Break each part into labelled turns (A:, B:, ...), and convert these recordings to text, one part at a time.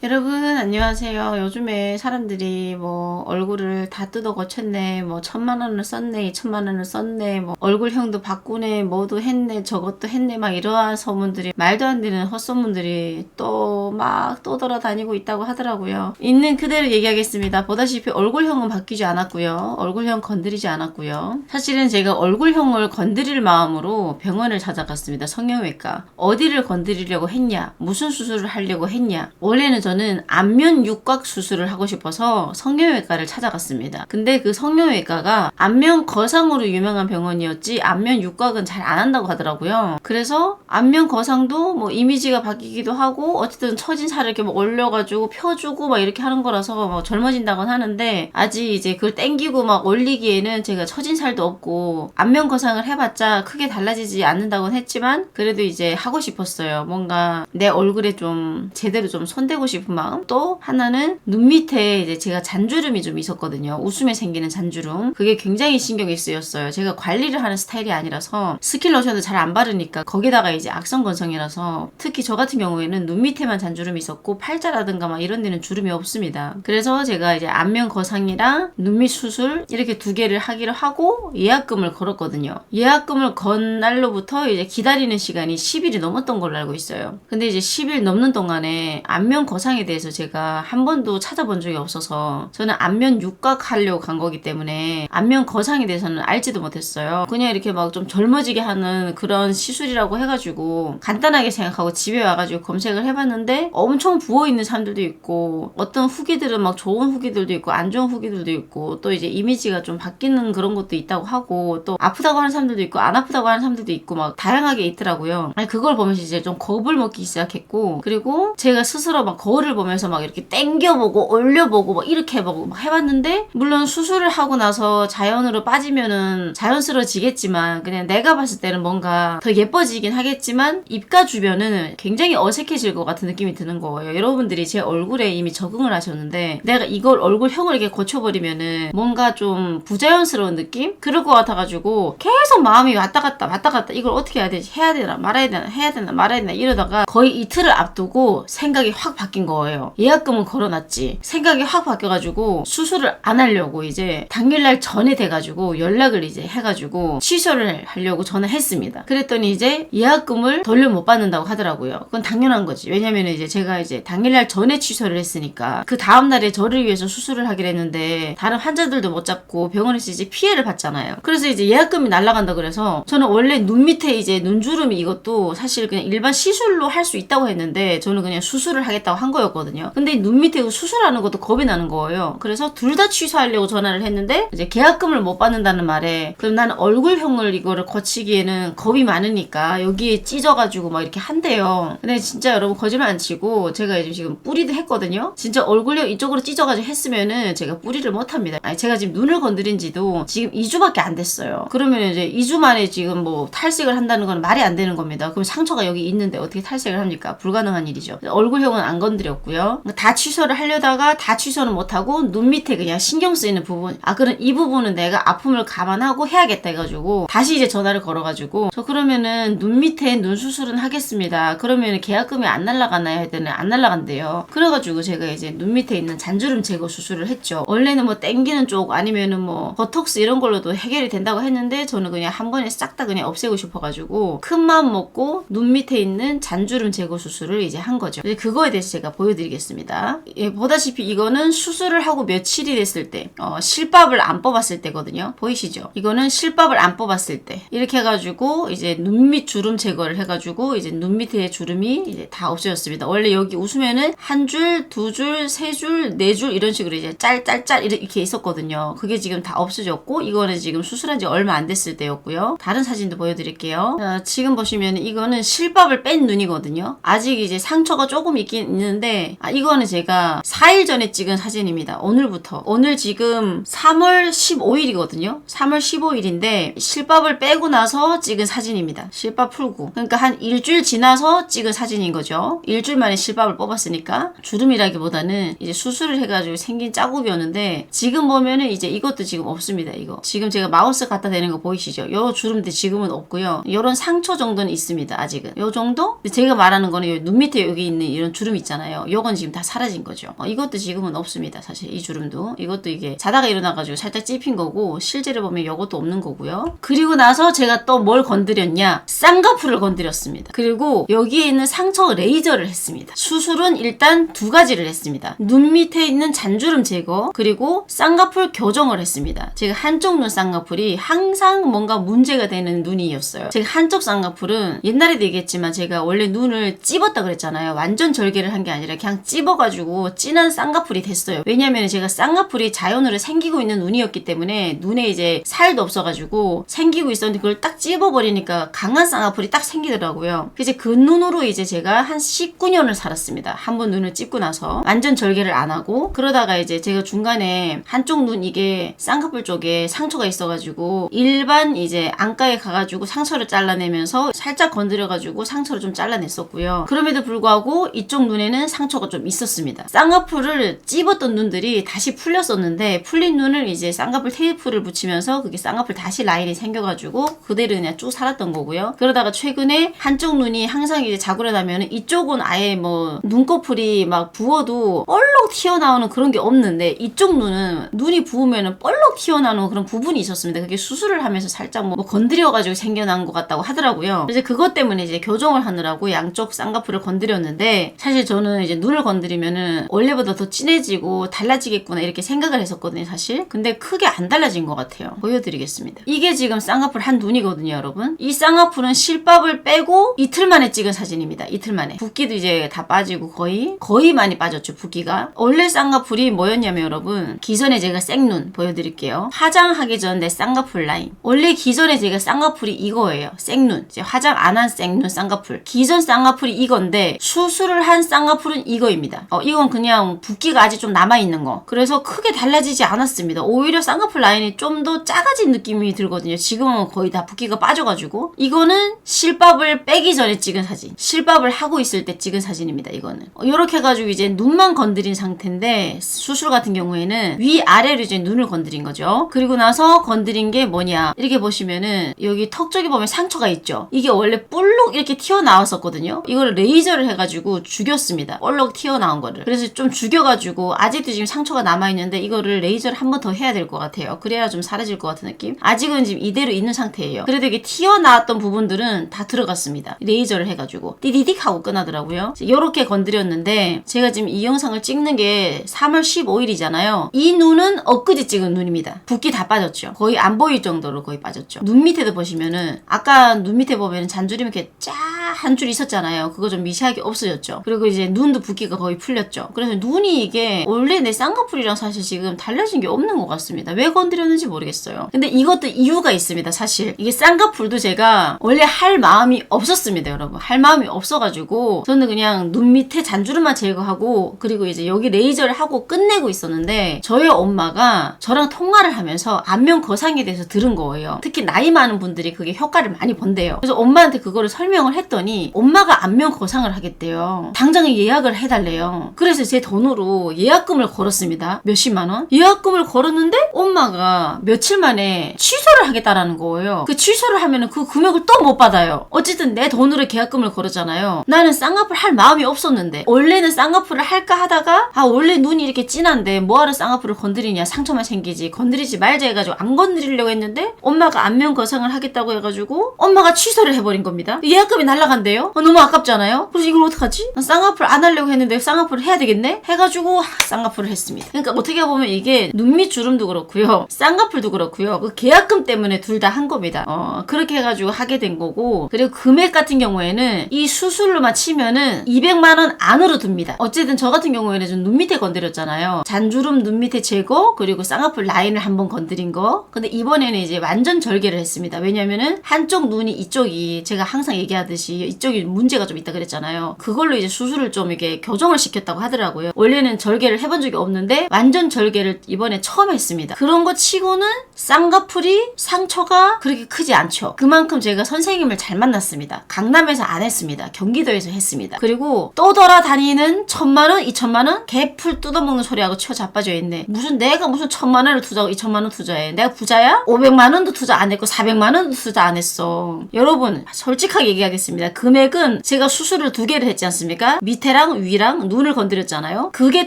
A: 여러분 안녕하세요. 요즘에 사람들이 뭐 얼굴을 다 뜯어 고쳤네, 뭐 1,000만 원을 썼네, 2,000만 원을 썼네, 뭐 얼굴형도 바꾸네, 뭐도 했네, 저것도 했네, 막 이러한 소문들이, 말도 안 되는 헛소문들이 또 막 떠돌아다니고 있다고 하더라고요. 있는 그대로 얘기하겠습니다. 보다시피 얼굴형은 바뀌지 않았고요. 얼굴형 건드리지 않았고요. 사실은 제가 얼굴형을 건드릴 마음으로 병원을 찾아갔습니다. 성형외과. 어디를 건드리려고 했냐, 무슨 수술을 하려고 했냐. 원래는 저는 안면 육각 수술을 하고 싶어서 성형외과를 찾아갔습니다. 근데 그 성형외과가 안면 거상으로 유명한 병원이었지 안면 육각은 잘 안 한다고 하더라고요. 그래서 안면 거상도 뭐 이미지가 바뀌기도 하고 어쨌든 처진 살을 이렇게 뭐 올려가지고 펴주고 막 이렇게 하는 거라서 뭐 젊어진다곤 하는데, 아직 이제 그걸 땡기고 막 올리기에는 제가 처진 살도 없고 안면 거상을 해봤자 크게 달라지지 않는다고는 했지만 그래도 이제 하고 싶었어요. 뭔가 내 얼굴에 좀 제대로 좀 손대고 싶은 마음. 또 하나는 눈 밑에 이제 제가 잔주름이 좀 있었거든요. 웃음에 생기는 잔주름. 그게 굉장히 신경이 쓰였어요. 제가 관리를 하는 스타일이 아니라서 스킨 로션도 잘 안 바르니까, 거기다가 이제 악성건성이라서 특히 저 같은 경우에는 눈 밑에만 잔주름이 있었고 팔자라든가 막 이런 데는 주름이 없습니다. 그래서 제가 이제 안면 거상이랑 눈밑 수술 이렇게 두 개를 하기로 하고 예약금을 걸었거든요. 예약금을 건 날로부터 이제 기다리는 시간이 10일이 넘었던 걸로 알고 있어요. 근데 이제 10일 넘는 동안에 안면 거상에 대해서 제가 한 번도 찾아본 적이 없어서, 저는 안면 육각 하려고 간 거기 때문에 안면 거상에 대해서는 알지도 못했어요. 그냥 이렇게 막 좀 젊어지게 하는 그런 시술이라고 해가지고 간단하게 생각하고 집에 와가지고 검색을 해봤는데, 엄청 부어있는 사람들도 있고 어떤 후기들은 막 좋은 후기들도 있고 안 좋은 후기들도 있고, 또 이제 이미지가 좀 바뀌는 그런 것도 있다고 하고, 또 아프다고 하는 사람들도 있고 안 아프다고 하는 사람들도 있고 막 다양하게 있더라고요. 아니, 그걸 보면서 이제 좀 겁을 먹기 시작했고, 그리고 제가 스스로 막 거울을 보면서 막 이렇게 땡겨보고 올려보고 막 이렇게 해보고 막 해봤는데, 물론 수술을 하고 나서 자연으로 빠지면은 자연스러워지겠지만 그냥 내가 봤을 때는 뭔가 더 예뻐지긴 하겠지만 입가 주변은 굉장히 어색해질 것 같은 느낌이 드는 거예요. 여러분들이 제 얼굴에 이미 적응을 하셨는데 내가 이걸 얼굴형을 이렇게 고쳐버리면은 뭔가 좀 부자연스러운 느낌? 그럴 것 같아가지고 계속 마음이 왔다 갔다 이걸 어떻게 해야 되지? 해야 되나 말아야 되나, 해야 되나 말아야 되나 이러다가 거의 이틀을 앞두고 생각이 확 바뀐 거예요. 예약금은 걸어놨지. 생각이 확 바뀌어가지고 수술을 안 하려고 이제 당일날 전에 돼가지고 연락을 이제 해가지고 취소를 하려고 전화했습니다. 그랬더니 이제 예약금을 돌려 못 받는다고 하더라고요. 그건 당연한 거지. 왜냐면 이제 제가 이제 당일날 전에 취소를 했으니까 그 다음날에 저를 위해서 수술을 하기로 했는데 다른 환자들도 못 잡고 병원에서 이제 피해를 받잖아요. 그래서 이제 예약금이 날라간다 그래서, 저는 원래 눈 밑에 이제 눈주름이 이것도 사실 그냥 일반 시술로 할 수 있다고 했는데 저는 그냥 수술을 하겠다고 한 거였거든요. 근데 눈 밑에 수술하는 것도 겁이 나는 거예요. 그래서 둘 다 취소하려고 전화를 했는데 이제 계약금을 못 받는다는 말에, 그럼 나는 얼굴형을 이거를 거치기에는 겁이 많으니까 여기에 찢어가지고 막 이렇게 한대요. 근데 진짜 여러분 거짓말 안 치고 제가 지금 뿌리도 했거든요. 진짜 얼굴형 이쪽으로 찢어가지고 했으면은 제가 뿌리를 못합니다. 아니, 제가 지금 눈을 건드린 지도 지금 2주밖에 안 됐어요. 그러면 이제 2주 만에 지금 뭐 탈색을 한다는 건 말이 안 되는 겁니다. 그럼 상처가 여기 있는데 어떻게 탈색을 합니까? 불가능한 일이죠. 얼굴형은 안 건드렸고요. 다 취소를 하려다가 다 취소는 못하고 눈 밑에 그냥 신경 쓰이는 부분, 그럼 이 부분은 내가 아픔을 감안하고 해야겠다 해가지고 다시 이제 전화를 걸어가지고, 저 그러면은 눈 밑에 눈 수술은 하겠습니다. 그러면 계약금이 안 날라가나요? 했더니 안 날라간대요. 그래가지고 제가 이제 눈 밑에 있는 잔주름 제거 수술을 했죠. 원래는 뭐 땡기는 쪽 아니면은 뭐 보톡스 이런 걸로도 해결이 된다고 했는데 저는 그냥 한 번에 싹 다 그냥 없애고 싶어가지고 큰 마음 먹고 눈 밑에 있는 잔주름 제거 수술을 이제 한 거죠. 그거에 대해서 제가 보여드리겠습니다. 예, 보다시피 이거는 수술을 하고 며칠이 됐을 때, 실밥을 안 뽑았을 때거든요. 보이시죠? 이거는 실밥을 안 뽑았을 때 이렇게 해가지고 이제 눈밑 주름 제거를 해가지고 이제 눈 밑에 주름이 이제 다 없어졌습니다. 원래 여기 웃으면은 한 줄, 두 줄, 세 줄, 네 줄 이런 식으로 이제 짤짤짤 이렇게 있었거든요. 그게 지금 다 없어졌고, 이거는 지금 수술한 지 얼마 안 됐을 때였고요. 다른 사진도 보여드릴게요. 자, 지금 보시면 이거는 실밥을 뺀 눈이거든요. 아직 이제 상처가 조금 있긴 있는데, 이거는 제가 4일 전에 찍은 사진입니다. 오늘부터. 오늘 지금 3월 15일이거든요. 3월 15일인데 실밥을 빼고 나서 찍은 사진입니다. 실밥 풀고. 그러니까 한 일주일 지나서 찍은 사진인 거죠. 일주일 만에 실밥을 뽑았으니까. 주름이라기보다는 이제 수술을 해가지고 생긴 자국이었는데, 지금 보면은 이제 이것도 지금 없습니다. 이거. 지금 제가 마우스 갖다 대는 거 보이시죠? 요 주름도 지금은 없고요. 요런 상처 정도는 있습니다. 아직은. 요 정도? 제가 말하는 거는 눈 밑에 여기 있는 이런 주름 있잖아요. 있잖아요. 요건 지금 다 사라진 거죠. 이것도 지금은 없습니다. 사실 이 주름도. 이것도 이게 자다가 일어나가지고 살짝 찝힌 거고 실제로 보면 요것도 없는 거고요. 그리고 나서 제가 또 뭘 건드렸냐? 쌍꺼풀을 건드렸습니다. 그리고 여기에 있는 상처 레이저를 했습니다. 수술은 일단 두 가지를 했습니다. 눈 밑에 있는 잔주름 제거 그리고 쌍꺼풀 교정을 했습니다. 제가 한쪽 눈 쌍꺼풀이 항상 뭔가 문제가 되는 눈이었어요. 제가 한쪽 쌍꺼풀은 옛날에도 얘기했지만 제가 원래 눈을 찝었다 그랬잖아요. 완전 절개를 한 게 아니라 그냥 찝어가지고 진한 쌍꺼풀이 됐어요. 왜냐면 제가 쌍꺼풀이 자연으로 생기고 있는 눈이었기 때문에 눈에 이제 살도 없어가지고 생기고 있었는데 그걸 딱 찝어버리니까 강한 쌍꺼풀이 딱 생기더라고요. 이제 그 눈으로 이제 제가 한 19년을 살았습니다. 한번 눈을 찝고 나서 완전 절개를 안 하고 그러다가 이제 제가 중간에 한쪽 눈 이게 쌍꺼풀 쪽에 상처가 있어가지고 일반 이제 안과에 가가지고 상처를 잘라내면서 살짝 건드려가지고 상처를 좀 잘라냈었고요. 그럼에도 불구하고 이쪽 눈에는 상처가 좀 있었습니다. 쌍꺼풀을 찝었던 눈들이 다시 풀렸었는데 풀린 눈을 이제 쌍꺼풀 테이프를 붙이면서 그게 쌍꺼풀 다시 라인이 생겨가지고 그대로 그냥 쭉 살았던 거고요. 그러다가 최근에 한쪽 눈이 항상 이제 자고 일어나면 이쪽은 아예 뭐 눈꺼풀이 막 부어도 볼록 튀어나오는 그런 게 없는데 이쪽 눈은 눈이 부으면 볼록 튀어나오는 그런 부분이 있었습니다. 그게 수술을 하면서 살짝 뭐 건드려가지고 생겨난 것 같다고 하더라고요. 그래서 그것 때문에 이제 교정을 하느라고 양쪽 쌍꺼풀을 건드렸는데 사실 저는 이제 눈을 건드리면은 원래보다 더 진해지고 달라지겠구나 이렇게 생각을 했었거든요, 사실. 근데 크게 안 달라진 것 같아요. 보여드리겠습니다. 이게 지금 쌍꺼풀 한 눈이거든요, 여러분. 이 쌍꺼풀은 실밥을 빼고 이틀 만에 찍은 사진입니다. 이틀 만에. 붓기도 이제 다 빠지고 거의 많이 빠졌죠, 붓기가. 원래 쌍꺼풀이 뭐였냐면 여러분, 기존에 제가 생눈 보여드릴게요. 화장하기 전 내 쌍꺼풀 라인. 원래 기존에 제가 쌍꺼풀이 이거예요. 생눈. 이제 화장 안 한 생눈 쌍꺼풀. 기존 쌍꺼풀이 이건데 수술을 한 쌍꺼풀은 이거입니다. 이건 그냥 붓기가 아직 좀 남아있는 거. 그래서 크게 달라지지 않았습니다. 오히려 쌍꺼풀 라인이 좀 더 작아진 느낌이 들거든요. 지금은 거의 다 붓기가 빠져가지고. 이거는 실밥을 빼기 전에 찍은 사진. 실밥을 하고 있을 때 찍은 사진입니다. 이거는. 이렇게 해가지고 이제 눈만 건드린 상태인데 수술 같은 경우에는 위아래로 이제 눈을 건드린 거죠. 그리고 나서 건드린 게 뭐냐. 이렇게 보시면은 여기 턱 쪽에 보면 상처가 있죠. 이게 원래 볼록 이렇게 튀어나왔었거든요. 이거를 레이저를 해가지고 죽였습니다. 볼록 튀어나온 거를. 그래서 좀 죽여가지고 아직도 지금 상처가 남아있는데 이거를 레이저를 한 번 더 해야 될 것 같아요. 그래야 좀 사라질 것 같은 느낌. 아직은 지금 이대로 있는 상태예요. 그래도 이게 튀어나왔던 부분들은 다 들어갔습니다. 레이저를 해가지고 띠디딕 하고 끝나더라고요. 이렇게 건드렸는데 제가 지금 이 영상을 찍는 게 3월 15일이잖아요. 이 눈은 엊그제 찍은 눈입니다. 붓기 다 빠졌죠. 거의 안 보일 정도로 거의 빠졌죠. 눈 밑에도 보시면은 아까 눈 밑에 보면 잔주름 이렇게 쫙 한 줄 있었잖아요. 그거 좀 미세하게 없어졌죠. 그리고 이제 눈도 붓기가 거의 풀렸죠. 그래서 눈이 이게 원래 내 쌍꺼풀이랑 사실 지금 달라진 게 없는 것 같습니다. 왜 건드렸는지 모르겠어요. 근데 이것도 이유가 있습니다. 사실 이게 쌍꺼풀도 제가 원래 할 마음이 없었습니다. 여러분 할 마음이 없어가지고 저는 그냥 눈 밑에 잔주름만 제거하고 그리고 이제 여기 레이저를 하고 끝내고 있었는데 저희 엄마가 저랑 통화를 하면서 안면 거상에 대해서 들은 거예요. 특히 나이 많은 분들이 그게 효과를 많이 본대요. 그래서 엄마한테 그거를 설명을 했더니 엄마가 안면 거상을 하겠대요. 당장에 예약을 해달래요. 그래서 제 돈으로 예약금을 걸었습니다. 몇십만 원? 예약금을 걸었는데 엄마가 며칠 만에 취소를 하겠다라는 거예요. 그 취소를 하면은 그 금액을 또 못 받아요. 어쨌든 내 돈으로 계약금을 걸었잖아요. 나는 쌍꺼풀 할 마음이 없었는데 원래는 쌍꺼풀을 할까 하다가 원래 눈이 이렇게 진한데 뭐하러 쌍꺼풀을 건드리냐 상처만 생기지 건드리지 말자 해가지고 안 건드리려고 했는데 엄마가 안면 거상을 하겠다고 해가지고 엄마가 취소를 해버린 겁니다. 예약금이 날라간대요. 너무 아깝잖아요. 그래서 이걸 어떡하지? 쌍꺼풀 안 하려고 했는데 쌍꺼풀을 해야 되겠네? 해가지고 쌍꺼풀을 했습니다. 그러니까 어떻게 보면 이게 눈밑 주름도 그렇고요. 쌍꺼풀도 그렇고요. 그 계약금 때문에 둘 다 한 겁니다. 그렇게 해가지고 하게 된 거고 그리고 금액 같은 경우에는 이 수술로만 치면은 200만 원 안으로 듭니다. 어쨌든 저 같은 경우에는 좀 눈 밑에 건드렸잖아요. 잔주름 눈 밑에 제거 그리고 쌍꺼풀 라인을 한번 건드린 거. 근데 이번에는 이제 완전 절개를 했습니다. 왜냐면은 한쪽 눈이 이쪽이 제가 항상 얘기하듯이 이쪽이 문제가 좀 있다 그랬잖아요. 그걸로 이제 수술을 좀 이렇게 교정을 시켰다고 하더라고요. 원래는 절개를 해본 적이 없는데 완전 절개를 이번에 처음 했습니다. 그런 거 치고는 쌍꺼풀이 상처가 그렇게 크지 않죠. 그만큼 제가 선생님을 잘 만났습니다. 강남에서 안 했습니다. 경기도에서 했습니다. 그리고 또 돌아다니는 1000만원, 2000만원 개풀 뜯어먹는 소리하고 치워 자빠져 있네. 내가 무슨 1000만원을 투자하고 2000만원 투자해. 내가 부자야? 500만원도 투자 안 했고 400만원도 투자 안 했어. 여러분 솔직하게 얘기하겠습니다. 없습니다. 금액은 제가 수술을 2개를 했지 않습니까? 밑에랑 위랑 눈을 건드렸잖아요. 그게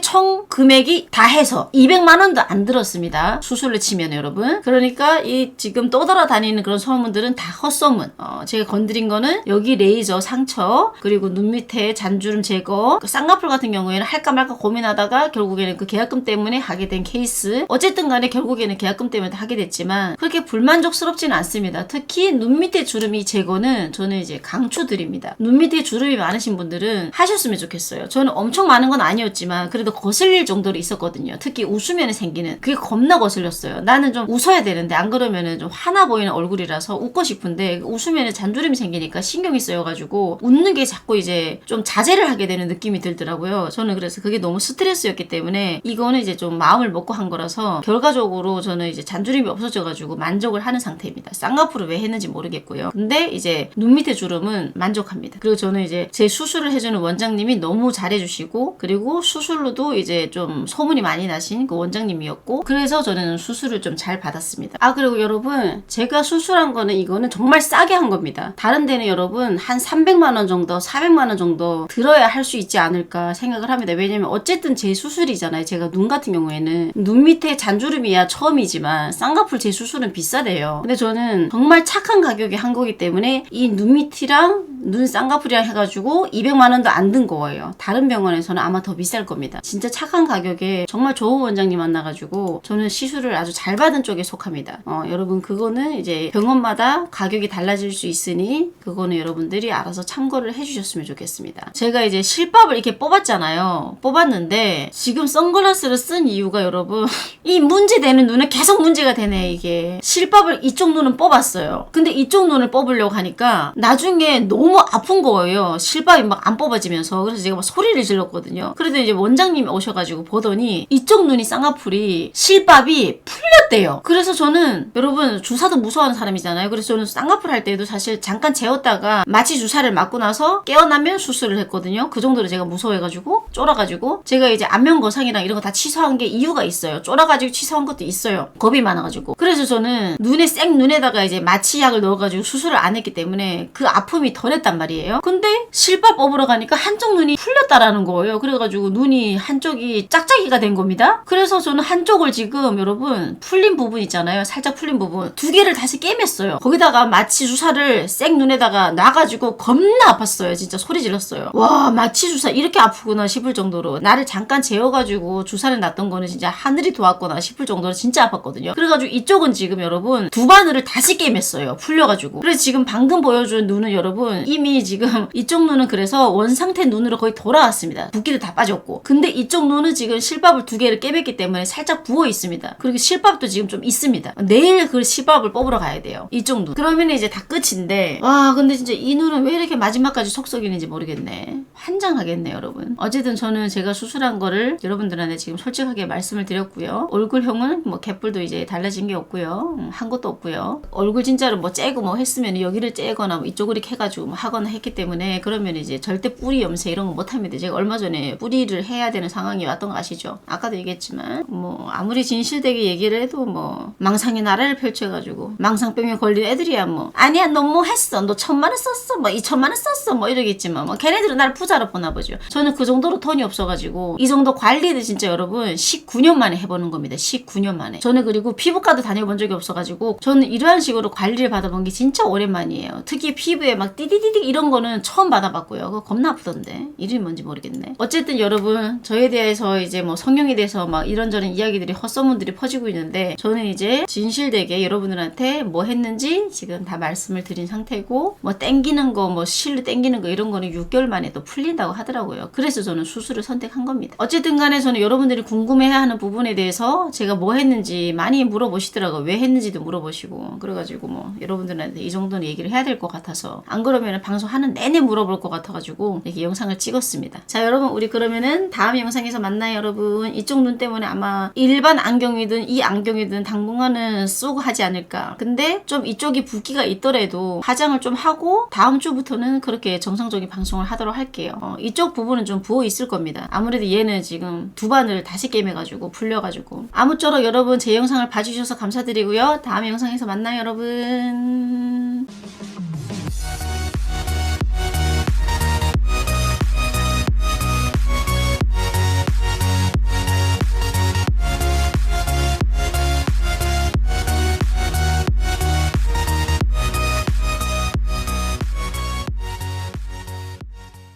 A: 총 금액이 다 해서 200만 원도 안 들었습니다. 수술을 치면 여러분. 그러니까 이 지금 떠돌아다니는 그런 소문들은 다 헛소문. 제가 건드린 거는 여기 레이저 상처, 그리고 눈 밑에 잔주름 제거. 쌍꺼풀 같은 경우에는 할까 말까 고민하다가 결국에는 그 계약금 때문에 하게 된 케이스. 어쨌든 간에 결국에는 계약금 때문에 하게 됐지만 그렇게 불만족스럽지는 않습니다. 특히 눈 밑에 주름이 제거는 저는 이제 강추드립니다. 눈 밑에 주름이 많으신 분들은 하셨으면 좋겠어요. 저는 엄청 많은 건 아니었지만 그래도 거슬릴 정도로 있었거든요. 특히 웃으면 생기는 그게 겁나 거슬렸어요. 나는 좀 웃어야 되는데 안 그러면은 좀 화나 보이는 얼굴이라서 웃고 싶은데 웃으면 잔주름이 생기니까 신경이 쓰여가지고 웃는 게 자꾸 이제 좀 자제를 하게 되는 느낌이 들더라고요. 저는 그래서 그게 너무 스트레스였기 때문에 이거는 이제 좀 마음을 먹고 한 거라서 결과적으로 저는 이제 잔주름이 없어져가지고 만족을 하는 상태입니다. 쌍꺼풀을 왜 했는지 모르겠고요. 근데 이제 눈 밑에 주름은 만족합니다. 그리고 저는 이제 제 수술을 해주는 원장님이 너무 잘해주시고 그리고 수술로도 이제 좀 소문이 많이 나신 그 원장님이었고 그래서 저는 수술을 좀 잘 받았습니다. 그리고 여러분 제가 수술한 거는 이거는 정말 싸게 한 겁니다. 다른 데는 여러분 한 300만 원 정도 400만 원 정도 들어야 할 수 있지 않을까 생각을 합니다. 왜냐면 어쨌든 제 수술이잖아요. 제가 눈 같은 경우에는 눈 밑에 잔주름이야 처음이지만 쌍꺼풀 제 수술은 비싸대요. 근데 저는 정말 착한 가격에 한 거기 때문에 이 눈 밑이랑 눈 쌍꺼풀이랑 해가지고 200만 원도 안 든 거예요. 다른 병원에서는 아마 더 비쌀 겁니다. 진짜 착한 가격에 정말 좋은 원장님 만나가지고 저는 시술을 아주 잘 받은 쪽에 속합니다. 여러분 그거는 이제 병원마다 가격이 달라질 수 있으니 그거는 여러분들이 알아서 참고를 해주셨으면 좋겠습니다. 제가 이제 실밥을 이렇게 뽑았잖아요. 뽑았는데 지금 선글라스를 쓴 이유가 여러분 이 문제되는 눈에 계속 문제가 되네. 이게 실밥을 이쪽 눈은 뽑았어요. 근데 이쪽 눈을 뽑으려고 하니까 나중에 너무 아픈 거예요. 실밥이 막 안 뽑아지면서. 그래서 제가 막 소리를 질렀거든요. 그래도 이제 원장님이 오셔가지고 보더니 이쪽 눈이 쌍꺼풀이 실밥이 풀렸대요. 그래서 저는 여러분 주사도 무서워하는 사람이잖아요. 그래서 저는 쌍꺼풀 할 때도 사실 잠깐 재웠다가 마취 주사를 맞고 나서 깨어나면 수술을 했거든요. 그 정도로 제가 무서워해가지고 쫄아가지고 제가 이제 안면 거상이랑 이런 거 다 취소한 게 이유가 있어요. 쫄아가지고 취소한 것도 있어요. 겁이 많아가지고. 그래서 저는 눈에 생눈에다가 이제 마취약을 넣어가지고 수술을 안 했기 때문에 그 아픔이 덜했단 말이에요. 근데 실밥 뽑으러 가니까 한쪽 눈이 풀렸다라는 거예요. 그래가지고 눈이 한쪽이 짝짝이가 된 겁니다. 그래서 저는 한쪽을 지금 여러분 풀린 부분 있잖아요. 살짝 풀린 부분 2개를 다시 꿰맸어요. 거기다가 마취 주사를 생눈에다가 놔가지고 겁나 아팠어요. 진짜 소리 질렀어요. 와 마취 주사 이렇게 아프구나 싶을 정도로 나를 잠깐 재워가지고 주사를 놨던 거는 진짜 하늘이 도왔구나 싶을 정도로 진짜 아팠거든요. 그래가지고 이쪽은 지금 여러분 2바늘을 다시 꿰맸어요. 풀려가지고. 그래서 지금 방금 보여준 눈은 여러분 이미 지금 이쪽 눈은 그래서 원상태 눈으로 거의 돌아왔습니다. 붓기도 다 빠졌고. 근데 이쪽 눈은 지금 실밥을 2개를 꿰맸기 때문에 살짝 부어 있습니다. 그리고 실밥도 지금 좀 있습니다. 내일 그 실밥을 뽑으러 가야 돼요. 이쪽 눈. 그러면 이제 다 끝인데 와 근데 진짜 이 눈은 왜 이렇게 마지막까지 속 썩이는지 모르겠네. 환장하겠네 여러분. 어쨌든 저는 제가 수술한 거를 여러분들한테 지금 솔직하게 말씀을 드렸고요. 얼굴형은 뭐 갯불도 이제 달라진 게 없고요. 한 것도 없고요. 얼굴 진짜로 뭐 째고 뭐 했으면 여기를 째거나 뭐 이쪽을 이렇게 해가지고 뭐 하거나 했기 때문에 그러면 이제 절대 뿌리 염색 이런 거 못합니다. 제가 얼마 전에 뿌리를 해야 되는 상황이 왔던 거 아시죠? 아까도 얘기했지만 뭐 아무리 진실되게 얘기를 해도 뭐 망상의 나라를 펼쳐가지고 망상병에 걸린 애들이야 뭐 아니야 너 뭐 했어 너 1000만 원 썼어 뭐 2000만 원 썼어 뭐 이러겠지만 뭐 걔네들은 나를 부자로 보나 보죠. 저는 그 정도로 돈이 없어가지고 이 정도 관리를 진짜 여러분 19년 만에 해보는 겁니다. 19년 만에. 저는 그리고 피부과도 다녀본 적이 없어가지고 저는 이러한 식으로 관리를 받아본 게 진짜 오랜만이에요. 특히 피부에 막 띠디디디 이런 거는 처음 받아봤고요. 그거 겁나 아프던데 이름이 뭔지 모르겠네. 어쨌든 여러분 저에 대해서 이제 뭐 성형에 대해서 막 이런저런 이야기들이 헛소문들이 퍼지고 있는데 저는 이제 진실되게 여러분들한테 뭐 했는지 지금 다 말씀을 드린 상태고 뭐 땡기는 거 뭐 실로 땡기는 거 이런 거는 6개월 만에 또 풀린다고 하더라고요. 그래서 저는 수술을 선택한 겁니다. 어쨌든 간에 저는 여러분들이 궁금해하는 부분에 대해서 제가 뭐 했는지 많이 물어보시더라고요. 왜 했는지도 물어보시고 그래가지고 뭐 여러분들한테 이 정도는 얘기를 해야 될 것 같아서 안 그러면 방송하는 내내 물어볼 것 같아가지고 이렇게 영상을 찍었습니다. 자 여러분 우리 그러면은 다음 영상에서 만나요 여러분. 이쪽 눈 때문에 아마 일반 안경이든 이 안경이든 당분간은 쓰고 하지 않을까. 근데 좀 이쪽이 붓기가 있더라도 화장을 좀 하고 다음 주부터는 그렇게 정상적인 방송을 하도록 할게요. 이쪽 부분은 좀 부어 있을 겁니다. 아무래도 얘는 지금 2바늘 다시 꿰매가지고 풀려가지고 아무쪼록 여러분 제 영상을 봐주셔서 감사드리고요. 다음 영상에서 만나요 여러분.